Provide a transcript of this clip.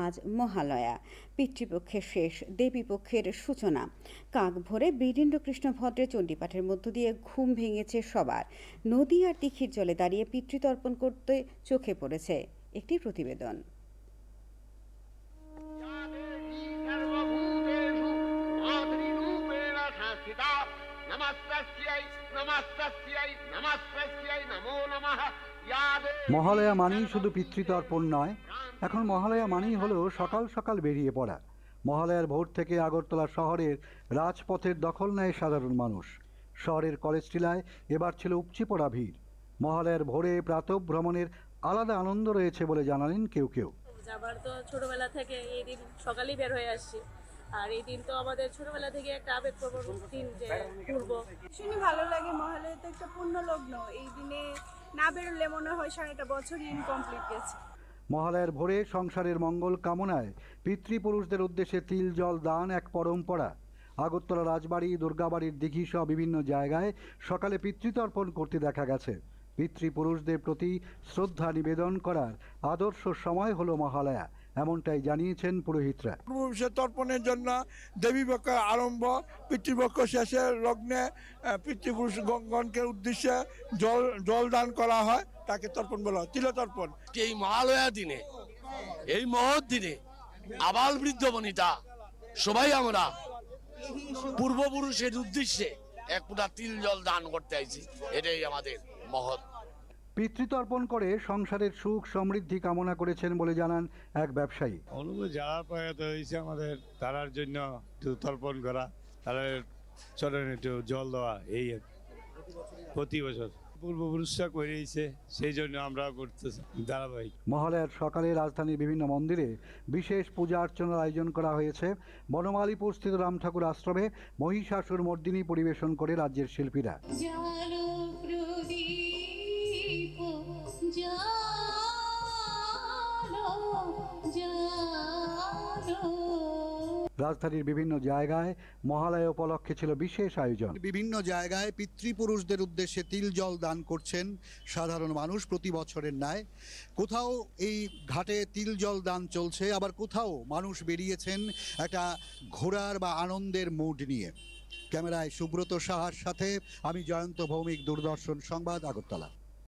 আজ মহালয়া, পিতৃপক্ষের শেষ, দেবীপক্ষের সূচনা। কাক ভোরে বীরেন্দ্রকৃষ্ণ ভদ্রের চণ্ডীপাঠের মধ্য দিয়ে ঘুম ভেঙেছে সবার। নদী আর তিখির জলে দাঁড়িয়ে পিতৃতর্পণ করতে চোখে পড়েছে একটি প্রতিবেদন। মহালয়া মানেই শুধু পিতৃতর্পণ নয়, এখন মহালয়া মানেই হলো সকাল সকাল বেরিয়ে পড়া। মহালয়ার ভোর থেকে আগরতলা শহরের রাজপথের দখল নেয় সাধারণ মানুষ। শহরের কলেজ টিলায় এবার ছিল উপচে পড়া ভিড়। মহালয়ার ভোরে প্রাতঃভ্রমণের আলাদা আনন্দ রয়েছে বলে জানালেন কেউ কেউ। যাবার তো ছোটবেলা থেকে এই দিন সকালেই বের হয়ে আসছি, আর এই দিন তো আমাদের ছোটবেলা থেকে একটা আবেগপ্রবণ দিন যে ঘুরবো। শুনে ভালো লাগে। মহালয়া তো একটা পুণ্য লগ্ন, এই দিনে না বেরোলে মনে হয় সারাটা বছরই ইনকমপ্লিট গেছে। মহালয়ার ভোরে সংসারের মঙ্গল কামনায় পিতৃপুরুষদের উদ্দেশ্যে তিল জল দান এক পরম্পরা। আগরতলা রাজবাড়ি, দুর্গাবাড়ির দিঘি সহ বিভিন্ন জায়গায় সকালে পিতৃতর্পণ করতে দেখা গেছে। পিতৃপুরুষদের প্রতি শ্রদ্ধা নিবেদন করার আদর্শ সময় হলো মহালয়া, এমনটাই জানিয়েছেন পুরোহিতরা। পুরুষের তর্পণের জন্য দেবীপক্ষ আরম্ভ, পিতৃপক্ষ শেষের লগ্নে পিতৃপুরুষগণকে উদ্দেশ্যে জল দান করা হয়, তাকে তর্পণ বলা হয়, তিলতর্পণ। এই মহালয়া দিনে, এই মহৎ দিনে আবাল বৃদ্ধ বনিতা সবাই আমরা পূর্বপুরুষের উদ্দেশ্যে এক ফুটা তিল জল দান করতে আইছি, এটাই আমাদের মহৎ। পিতৃতর্পণ করে সংসারের সুখ সমৃদ্ধি কামনা করেছেন বলে জানান এক ব্যবসায়ী। যারা প্রয়াত হয়েছে আমাদের তারার জন্য একটু তর্পণ করা, তাদের চরণে একটু জল দেওয়া, এই প্রতি বছর পূর্বপুরুষরা করেছে, সেই জন্য আমরা করতেছি ধারাবাহিক। মহালয়ার সকালে রাজধানীর বিভিন্ন মন্দিরে বিশেষ পূজা অর্চনার আয়োজন করা হয়েছে। বনমালীপুর স্থিত রাম ঠাকুর আশ্রমে মহিষাসুর মর্দিনী পরিবেশন করে রাজ্যের শিল্পীরা। রাজধানীর বিভিন্ন জায়গায় মহালয়া উপলক্ষে ছিল বিশেষ আয়োজন। বিভিন্ন জায়গায় পিতৃপুরুষদের উদ্দেশ্যে তিল জল দান করছেন সাধারণ মানুষ প্রতি বছরের ন্যায়। কোথাও এই ঘাটে তিল জল দান চলছে, আবার কোথাও মানুষ বেরিয়েছেন একটা ঘোরার বা আনন্দের মুড নিয়ে। ক্যামেরায় সুব্রত সাহার সাথে আমি জয়ন্ত ভৌমিক, দূরদর্শন সংবাদ, আগরতলা।